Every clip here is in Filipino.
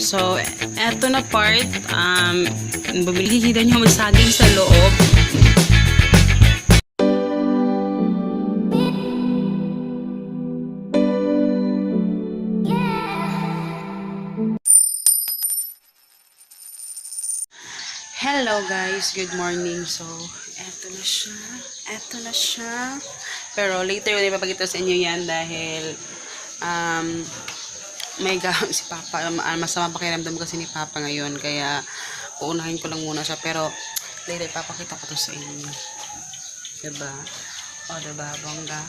So, eto na part, makikita nyo may saging sa loob. Hello guys, good morning. So, eto na siya. Eto na siya. Pero later, ipapakita sa inyo yan dahil may si Papa, masama pakiramdam kasi ni Papa ngayon. Kaya, uunahin ko lang muna siya. Pero, later, ipapakita ko to sa inyo. Diba? O, diba, bongga?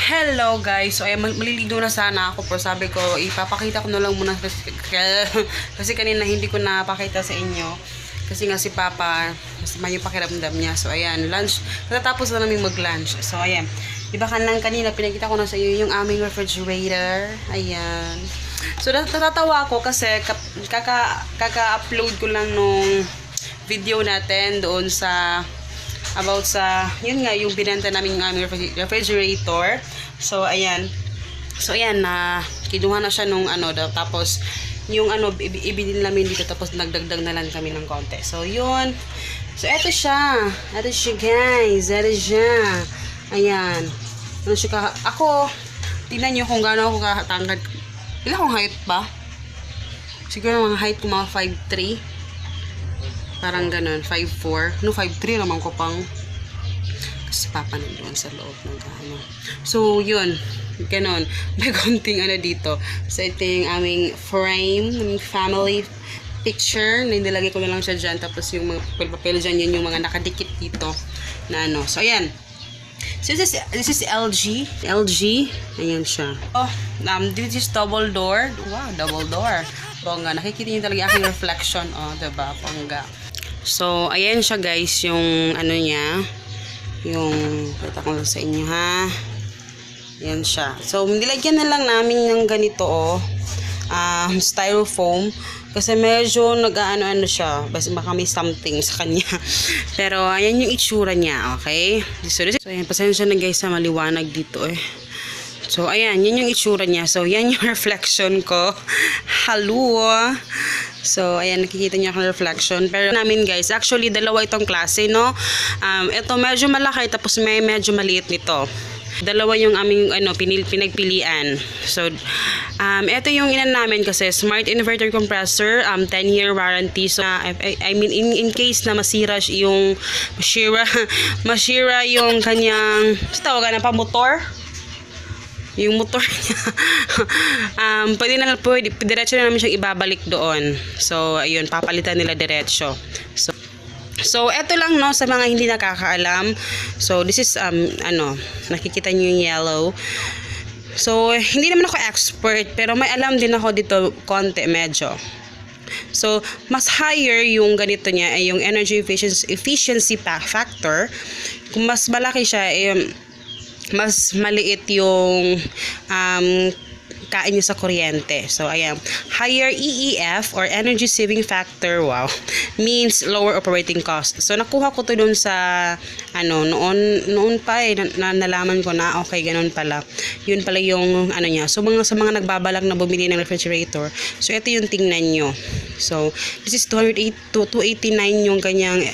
Hello guys! So, ayan, maliligo na sana ako. Pero sabi ko, ipapakita ko na lang muna kasi kanina hindi ko napakita sa inyo. Kasi nga si Papa, masama yung pakiramdam niya. So, ayan, lunch. Natatapos na namin mag-lunch. So, ayan. Diba kanina, pinakita ko na sa iyo yung aming refrigerator. Ayan. So, natatawa ako kasi kaka-upload ko lang nung video natin doon sa about sa, yun nga, yung binenta namin yung aming refrigerator. So, ayan. So, ayan, kinuha na siya nung tapos, yung ibinin namin dito tapos nagdagdag na lang kami ng konti. So, yun. So, eto siya. Eto siya, guys. Eto siya. Ayan. Ano siya ako, tingnan nyo kung gaano ako katangkad. Ilan akong height ba? Siguro mga height ko mga 5'3". Parang ganun. 5'4". No, 5'3" naman ko pang. Kasi Papa nandoon sa loob ng ano. So, yun. Ganon. May konting dito. So, ito yung aming frame, yung family picture. Nilagay ko na lang siya dyan. Tapos yung mga papel dyan, yun yung mga nakadikit dito na So, ayan. So, this is LG. LG. Ayan siya. Oh, this is double door. Wow, double door. Bongga. Nakikita nyo talaga aking reflection. Oh, diba? Bongga. So, ayan siya guys. Yung niya. Yung, kita ko sa inyo ha. Yan siya. So, nilagyan na lang namin ng ganito, styrofoam. Kasi medyo nag-ano siya. Baka may something sa kanya. Pero, ayan yung itsura niya, okay? So, ayan, pasensya na guys sa maliwanag dito So, ayan, yan yung itsura niya. So, yan yung reflection ko. Hello! So, ayan, nakikita niyo ang reflection. Pero namin guys, actually, dalawa itong klase, no? Ito medyo malaki, tapos may medyo maliit nito. Dalawa yung aming pinagpilian. So, ito yung namin kasi smart inverter compressor, 10-year warranty. So, I mean in case na masira yung yung kanyang tawagan na pa motor. Yung motor niya. Pwede diretso na namin siyang ibabalik doon. So, ayun, papalitan nila diretso. So, eto lang no sa mga hindi nakakaalam. So, this is nakikita niyo yung yellow. So, hindi naman ako expert pero may alam din ako dito konti medyo. So, mas higher yung ganito niya ay yung energy efficiency factor. Kung mas malaki siya mas maliit yung kain niya sa kuryente. So, ayan. Higher EEF or energy saving factor, wow, means lower operating cost. So, nakuha ko to dun sa, noon pa nalaman ko na, okay, ganun pala. Yun pala yung, niya. So, sa mga nagbabalak na bumili ng refrigerator, so, ito yung tingnan nyo. So, this is 289 yung kanyang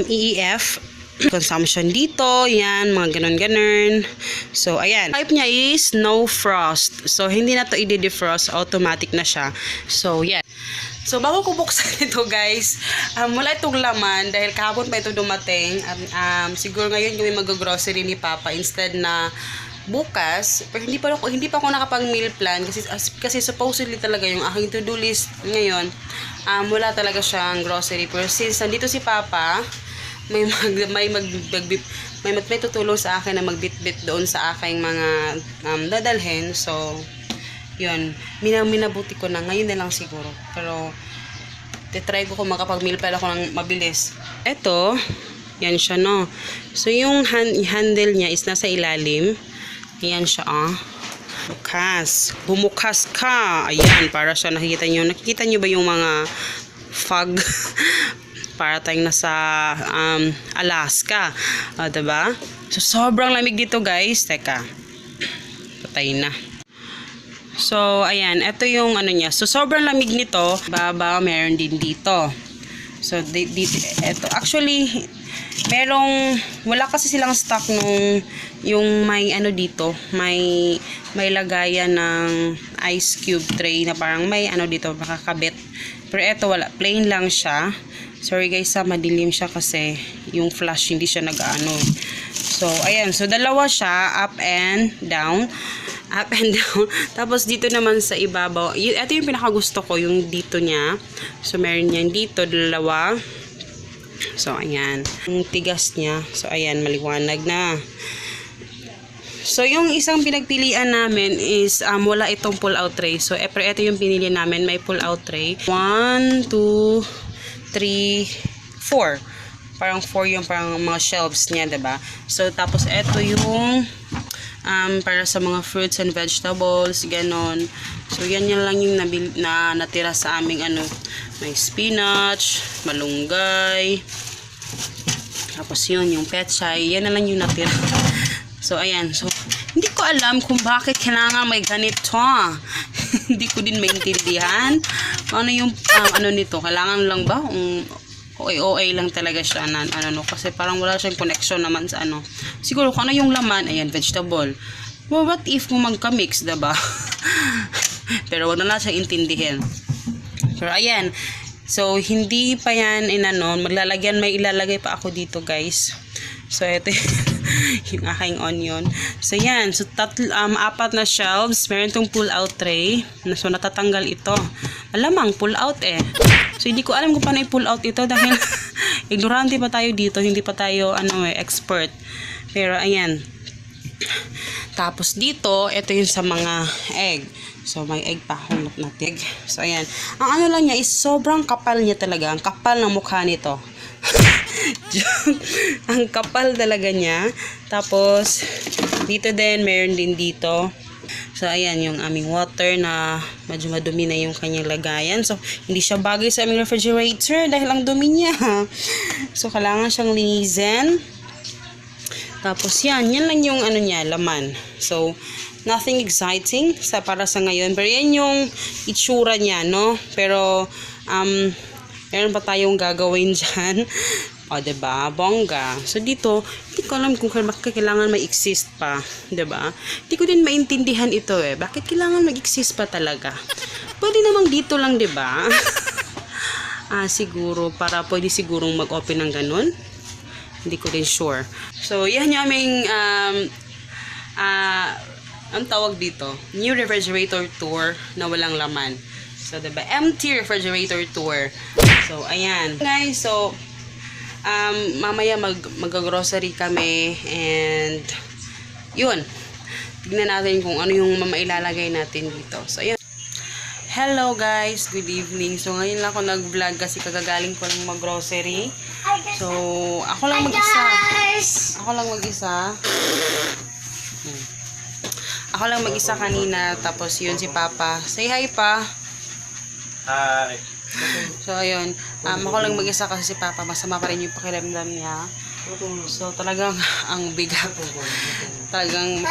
EEF. Consumption dito, yan, mga ganun-ganun. So, ayan. Type niya is no frost. So, hindi na to i-defrost, automatic na siya. So, yan. So, bago ko buksan ito, guys, wala itong laman dahil kahapon pa ito dumating. Siguro ngayon kami mag-grocery ni Papa instead na bukas. Pero hindi pa ako nakapag-meal plan kasi supposedly talaga yung aking to-do list ngayon, wala talaga siyang grocery. Pero since nandito si Papa, may tutulong sa akin na magbitbit doon sa aking mga dadalhin. So, yun. Minabuti ko na. Ngayon na lang siguro. Pero, titry ko kung makapag-meal plan ako ng mabilis. Eto, yan siya, no? So, yung handle niya is nasa ilalim. Yan siya, Bumukas ka. Ayan, para siya nakikita nyo ba yung mga fog? Para tayong nasa Alaska. Diba? So, sobrang lamig dito, guys. Teka. Patay na. So, ayan. Ito yung ano niya. So, sobrang lamig nito. Baba, meron din dito. So, dito, ito. Actually, wala kasi silang stock nung, yung may ano dito, may lagayan ng ice cube tray na parang may ano dito, makakabit. Pero ito wala, plain lang siya. Sorry guys, madilim siya kasi yung flash hindi siya nag-ano. So, ayan. So, dalawa siya, up and down. Up and down. Tapos, dito naman sa ibabaw. Ito yung pinakagusto ko, yung dito niya. So, meron yan dito, dalawa. So, ayan. Yung tigas niya. So, ayan, maliwanag na. So, yung isang pinagpilian namin is, wala itong pull-out tray. So, pero ito yung pinili namin. May pull-out tray. 1, 2, 3, 4. Parang 4 yung parang mga shelves niya, diba? So, tapos ito yung para sa mga fruits and vegetables, ganon. So, yan lang yung natira sa aming ano. May spinach, malunggay. Tapos yun, yung pechay. Yan na lang yung natira. So, ayan. So, hindi ko alam kung bakit kailangan may ganito. Hindi ko din maintindihan. Ano yung, ano nito? Kailangan lang ba? OA lang talaga siya na, ano, kasi parang wala siyang connection naman sa ano. Siguro kung ano yung laman, ayan, vegetable. Well, what if kung magka-mix, diba? Pero wag na siyang intindihin. Pero ayan. So, hindi pa yan inano. May ilalagay pa ako dito, guys. So, ito yung aking onion. So, yan. So, 4 na shelves. Meron tong pull-out tray. So, natatanggal ito. Alamang, pull-out eh. So, hindi ko alam kung paano i-pull-out ito dahil ignorante pa tayo dito. Hindi pa tayo, expert. Pero, ayan. Tapos, dito, ito yung sa mga egg. So, may egg pa. Hulot natin. So, ayan. Ang ano lang niya is sobrang kapal niya talaga. Ang kapal ng mukha nito. Ang kapal talaga niya. Tapos, dito din, meron din dito. So, ayan, yung aming water na medyo madumi na yung kanyang lagayan. So, hindi siya bagay sa aming refrigerator dahil ang dumi niya. So, kailangan siyang linisin. Tapos, yan lang yung ano niya, laman. So, nothing exciting para sa ngayon. Pero yan yung itsura niya, no? Pero, meron pa tayong gagawin dyan. O, diba? Bongga. So, dito, hindi ko alam kung bakit kailangan mag-exist pa. Diba? Hindi ko din maintindihan ito eh. Bakit kailangan mag-exist pa talaga? Pwede namang dito lang, diba? Siguro, pwede sigurong mag-open ng ganun. Hindi ko din sure. So, yan yung aming, ang tawag dito, new refrigerator tour na walang laman. So, diba? Empty refrigerator tour. So, ayan. Guys, so, mamaya mag-grocery kami and yun. Tignan natin kung ano yung mailalagay natin dito. So, ayan. Hello guys, good evening. So, ngayon lang ako nag-vlog kasi kagagaling ko lang mag-grocery. So, ako lang mag-isa. Ako lang mag-isa kanina. Tapos yun si Papa. Say hi pa. Hi. So, ayun. Ako lang mag-isa kasi si Papa. Masama pa rin yung pakiramdam niya. So, talagang ang bigat. Talagang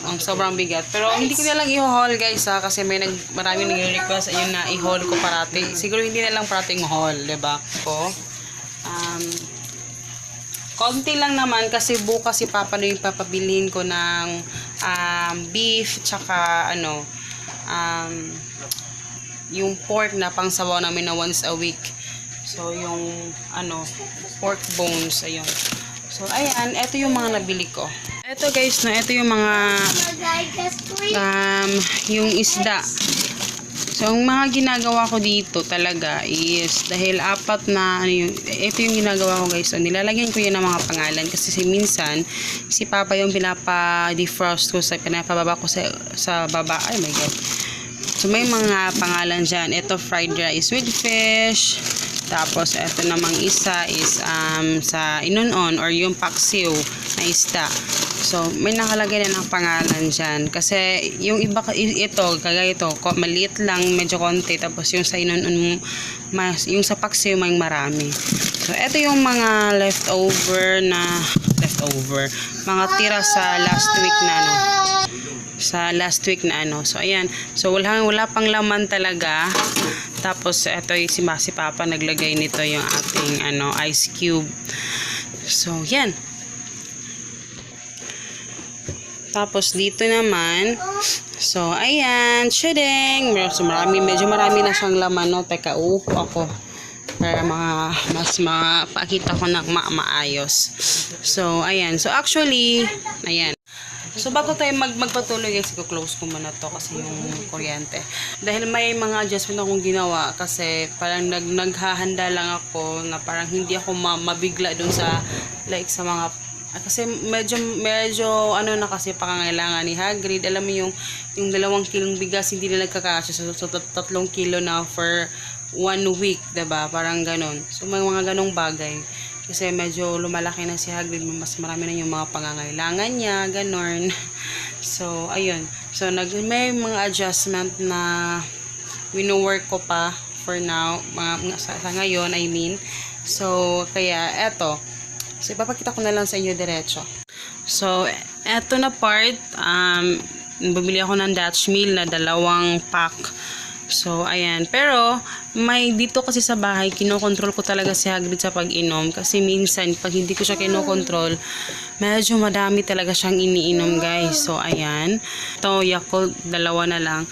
ang sobrang bigat. Pero hindi ko na lang i-haul guys kasi maraming nag-request ayun na i-haul ko parati. Siguro hindi na lang parating haul, 'di ba? Konti lang naman kasi bukas si Papa na yung papabilhin ko ng beef tsaka yung pork na pangsabaw namin na once a week. So yung pork bones ayun. So ayan, ito yung mga nabili ko. Ito guys, no, ito yung mga yung isda. So ang mga ginagawa ko dito talaga is dahil apat na ito yung ginagawa ko guys. So nilalagyan ko yan ng mga pangalan kasi minsan si Papa yung pinapa-defrost ko pinapababa ko sa baba. Ay my god. So may mga pangalan diyan. Ito fried rice with fish. Tapos, ito namang isa is sa inunon or yung paksiw na isda. So, may nakalagay na ng pangalan dyan. Kasi, yung iba, kagaya ito, maliit lang, medyo konti. Tapos, yung sa inunon, yung sa paksiw, may marami. So, ito yung mga leftover, mga tira sa last week na, sa last week na ano. So, ayan. So, wala pang laman talaga. Tapos, ito yung si Papa naglagay nito yung ating ano, ice cube. So, yan. Tapos, dito naman, so, ayan, shading. So, medyo marami na siyang laman, no? Teka, uupo ako para mas mapakita ko na maayos. So, ayan. So, actually, ayan. So, bago tayo magpatuloy, guys, i-close ko muna to kasi yung kuryente. Dahil may mga adjustment akong ginawa kasi parang naghahanda lang ako na parang hindi ako mabigla dun sa, like, sa mga kasi medyo ano na kasi pangangailangan ni Hagrid. Alam mo yung 2 kilong bigas hindi na nagkakasya, so 3 kilo na for 1 week, diba? Parang ganon. So may mga ganong bagay kasi medyo lumalaki na si Hagrid, mas marami na yung mga pangangailangan niya, ganon. So ayun, so may mga adjustment na wino-work ko pa for now, sa ngayon, I mean. So kaya eto, so, ipapakita ko na lang sa inyo diretso. So, eto na part, bumili ako ng Dutch meal na 2 pack. So, ayan. Pero, may dito kasi sa bahay, kinokontrol ko talaga si Hagrid sa pag-inom. Kasi minsan, pag hindi ko siya kinokontrol, medyo madami talaga siyang iniinom, guys. So, ayan. Ito, Yakult, 2 na lang.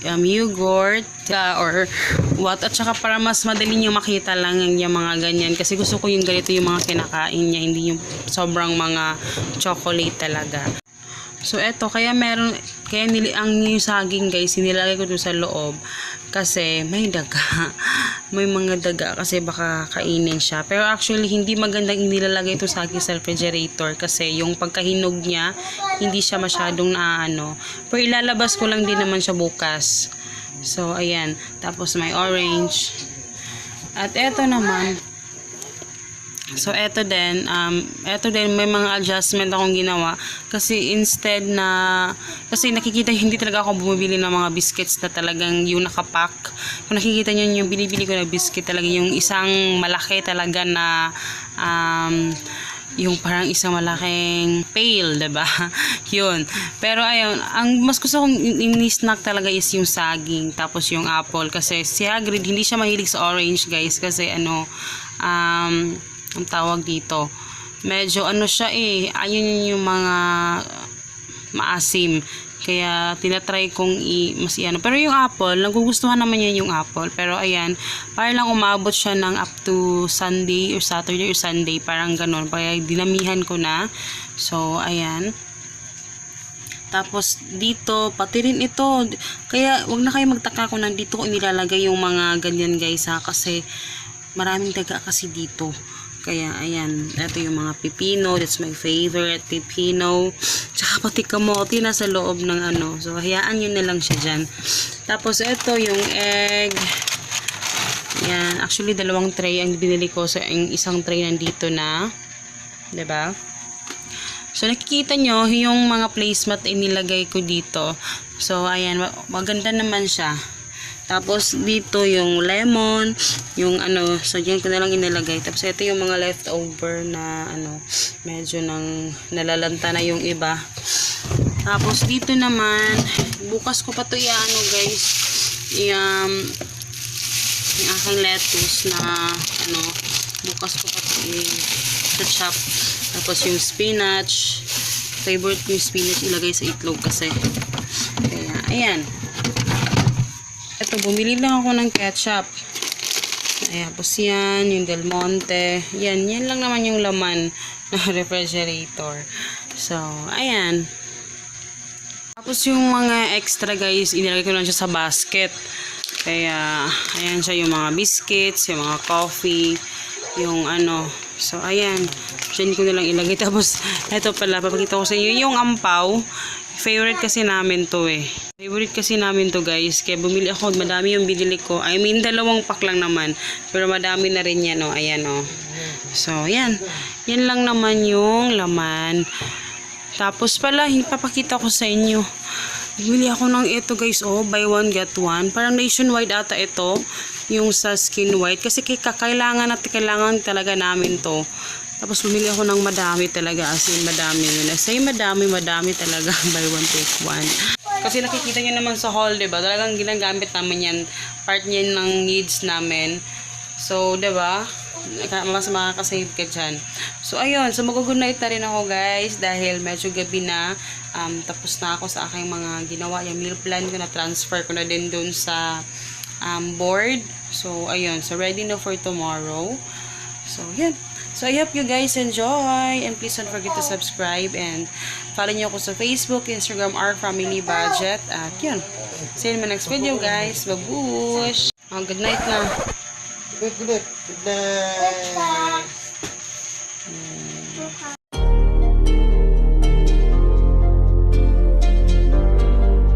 Yogurt, or what. At saka para mas madali niyo makita lang yung mga ganyan. Kasi gusto ko yung ganito yung mga kinakain niya. Hindi yung sobrang mga chocolate talaga. So, eto, kaya ang yung saging, guys, nilagay ko doon sa loob kasi may daga. May mga daga kasi baka kainin siya. Pero actually, hindi magandang inilalagay ito sa akin sa refrigerator kasi yung pagkahinog niya, hindi siya masyadong naaano. Pero ilalabas ko lang din naman siya bukas. So, ayan. Tapos, may orange. At eto naman, so, eto din may mga adjustment akong ginawa kasi instead na, kasi nakikita hindi talaga ako bumibili ng mga biscuits na talagang yung nakapack. Kung nakikita nyo yung binibili ko na biscuit talaga yung isang malaki talaga na yung parang isang malaking pail, diba? Yun. Pero ayun, ang mas gusto kong ini-snack talaga is yung saging, tapos yung apple kasi si Hagrid hindi siya mahilig sa orange, guys, kasi ano, ang tawag dito, medyo ano siya ayun yung mga maasim, kaya tinatry kong mas iano. Pero yung apple, nagugustuhan naman niya yung apple, pero ayan, para lang umabot siya ng up to Sunday or Saturday or Sunday, parang ganon, kaya dinamihan ko na. So ayan. Tapos dito, pati rin ito, kaya wag na kayo magtaka kung nandito ko inilalagay yung mga ganyan, guys, ha, kasi maraming daga kasi dito. Kaya, ayan. Ito yung mga pipino. That's my favorite. Pipino. Tsaka pati kamote na sa loob ng ano. So, hayaan nyo na lang siya dyan. Tapos, ito yung egg. Yan. Actually, 2 tray ang binili ko. So, yung isang tray nandito na. Diba? So, nakikita nyo yung mga placemat inilagay ko dito. So, ayan. Maganda naman siya. Tapos, dito yung lemon, yung ano, so dyan ko na lang inilagay. Tapos, ito yung mga leftover na, ano, medyo nalalanta na yung iba. Tapos, dito naman, bukas ko pa to ano, guys, yung aking lettuce na, ano, bukas ko pa to i-chop. Tapos, yung spinach, favorite ko yung spinach ilagay sa itlog kasi. Kaya, ayan. Ito, bumili lang ako ng ketchup. Ayan, tapos yan, yung Del Monte. Yan lang naman yung laman ng refrigerator. So, ayan. Tapos yung mga extra, guys, inilagay ko lang siya sa basket. Kaya, ayan siya, yung mga biscuits, yung mga coffee, yung ano. So, ayan. Diyan ko na lang ilagay. Tapos, ito pala, papakita ko sa inyo, yung ampaw. Favorite kasi namin to Favorite kasi namin to, guys. Kaya bumili ako. Madami yung binili ko. I mean, 2 pack lang naman. Pero madami na rin yan, Ayan, So, yan. Yan lang naman yung laman. Tapos pala, papakita ko sa inyo. Bumili ako ng ito, guys. Buy one, get one. Parang nationwide ata ito. Yung sa Skin White. Kasi kailangan talaga namin to. Tapos bumili ako ng madami talaga, as in madami. When I say madami talaga. Buy one, take one. Kasi nakikita nyo naman sa haul, diba? Talagang ginagamit naman yan. Part niyan ng needs namin. So, diba? Mas makakasave ka dyan. So, ayun. So, mag-good night na rin ako, guys. Dahil medyo gabi na. Tapos na ako sa aking mga ginawa. Yung meal plan ko na transfer ko na din dun sa board. So, ayun. So, ready na for tomorrow. So, yun. So, I hope you guys enjoy. And please don't forget to subscribe. And follow niyo ako sa Facebook, Instagram, Our Family Budget. At yun. See you in my next video, guys. Babush! Good night na. Good night. Good night.